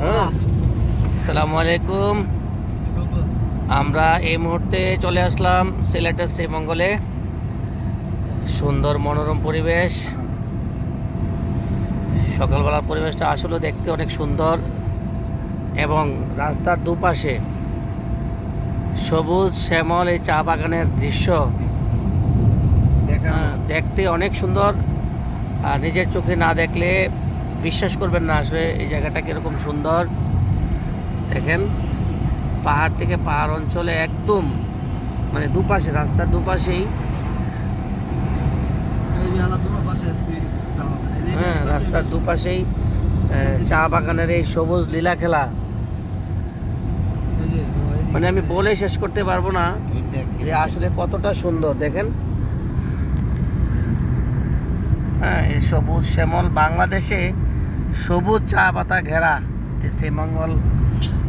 হ্যাঁ, আসসালামু আলাইকুম। আমরা এই মুহূর্তে চলে আসলাম সিলেটের শ্রীমঙ্গলে। সুন্দর মনোরম পরিবেশ, সকালবেলার পরিবেশটা আসলে দেখতে অনেক সুন্দর এবং রাস্তার দুপাশে সবুজ শ্যামল এই চা বাগানের দৃশ্য দেখতে অনেক সুন্দর। আর নিজের চোখে না দেখলে বিশ্বাস করবেন না আসলে এই জায়গাটা কীরকম সুন্দর। দেখেন, পাহাড় থেকে পাহাড় অঞ্চলে একদম মানে দুপাশে, রাস্তার দুপাশেই, হ্যাঁ রাস্তার দুপাশেই চা বাগানের এই সবুজ লীলা খেলা, মানে আমি বলে শেষ করতে পারবো না যে আসলে কতটা সুন্দর। দেখেন, হ্যাঁ এই সবুজ শ্যামল বাংলাদেশে সবুজ চা পাতা ঘেরা এই শ্রীমঙ্গল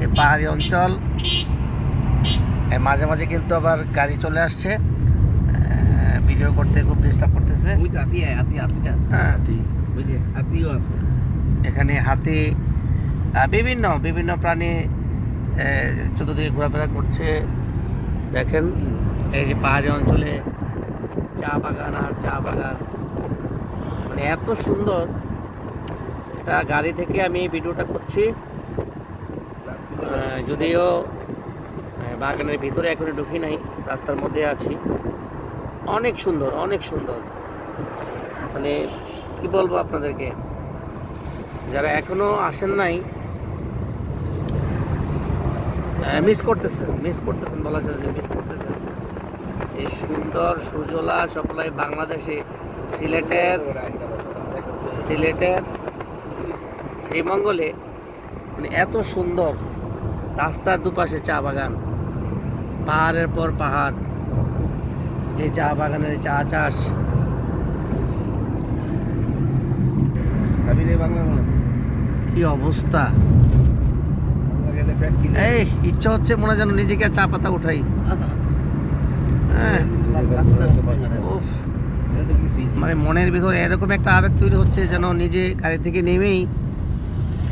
এই পাহাড়ি অঞ্চল। মাঝে মাঝে কিন্তু আবার গাড়ি চলে আসছে, ভিডিও করতে খুব ডিস্টার্ব করতেছে। হ্যাঁ, এখানে হাতি, বিভিন্ন বিভিন্ন প্রাণী চতুর্দিকে ঘোরাফেরা করছে। দেখেন, এই যে পাহাড়ি অঞ্চলে চা বাগান আর চা বাগান, মানে এত সুন্দর। এটা গাড়ি থেকে আমি ভিডিওটা করছি, যদিও বাগানের ভিতরে এখনো ঢুকি নাই, রাস্তার মধ্যে আছি। অনেক সুন্দর, অনেক সুন্দর, মানে কি বলবো আপনাদেরকে, যারা এখনো আসেন নাই মিস করতেছেন বলা যায় যে মিস করতেছেন এই সুন্দর সুজলা সপ্লাই বাংলাদেশে সিলেটের শ্রীমঙ্গলে, মানে এত সুন্দর রাস্তার দুপাশে চা বাগান, পাহাড়ের পর পাহাড়, এই চা বাগানের চা চাষ। কি অবস্থা! এই ইচ্ছা হচ্ছে মনে যেন নিজেকে চা পাতা উঠাই। মানে মনের ভিতরে এরকম একটা আবেগ তৈরি হচ্ছে যেন নিজে গাড়ি থেকে নেমেই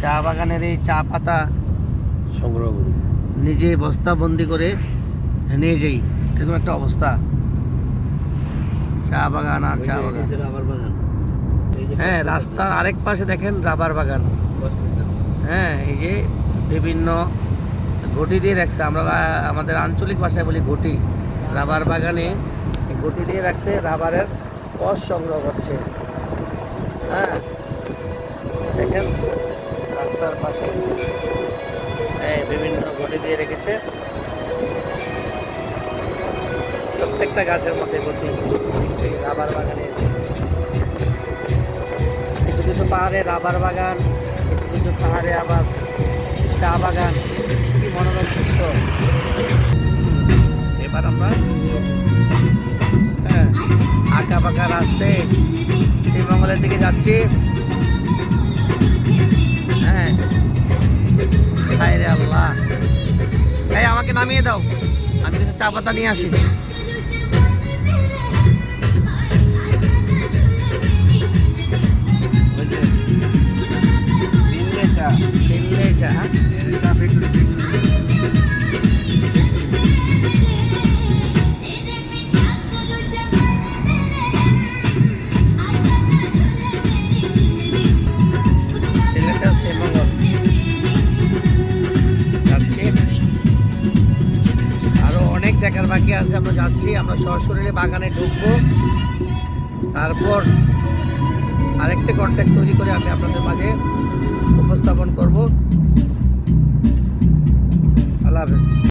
চা বাগানের এই চা পাতা সংগ্রহ করি, নিজে বস্তাবন্দি করে নিয়ে যাই, এরকম একটা অবস্থা। চা বাগান আর চা বাগান, হ্যাঁ রাস্তার আরেক পাশে দেখেন রাবার বাগান। হ্যাঁ, এই যে বিভিন্ন ঘটি দিয়ে রাখছে, আমরা আমাদের আঞ্চলিক ভাষায় বলি ঘটি। রাবার বাগানে ঘটি দিয়ে রাখছে, রাবারের রস সংগ্রহ করছে। হ্যাঁ দেখেন, রাস্তার পাশে বিভিন্ন ঘটি দিয়ে রেখেছে, প্রত্যেকটা গাছের মধ্যে ঘটি। রাবার বাগানে কিছু কিছু পাহাড়ে রাবার বাগান, কিছু কিছু পাহাড়ে আবার চা বাগান। কি মনোরম দৃশ্য! এবার আমরা আঁকা বাঁকা রাস্তায় শ্রীমঙ্গলের দিকে যাচ্ছি। হ্যাঁ, হায় রে আল্লাহ! এই আমাকে নামিয়ে দাও, আমি কিছু চা পাতা নিয়ে আসি। দেখার বাকি আছে, আমরা যাচ্ছি, আমরা সশরীরে বাগানে ঢুকবো, তারপর আরেকটা কন্ট্যাক্ট তৈরি করে আমি আপনাদের মাঝে উপস্থাপন করব। আল্লাহ হাফেজ।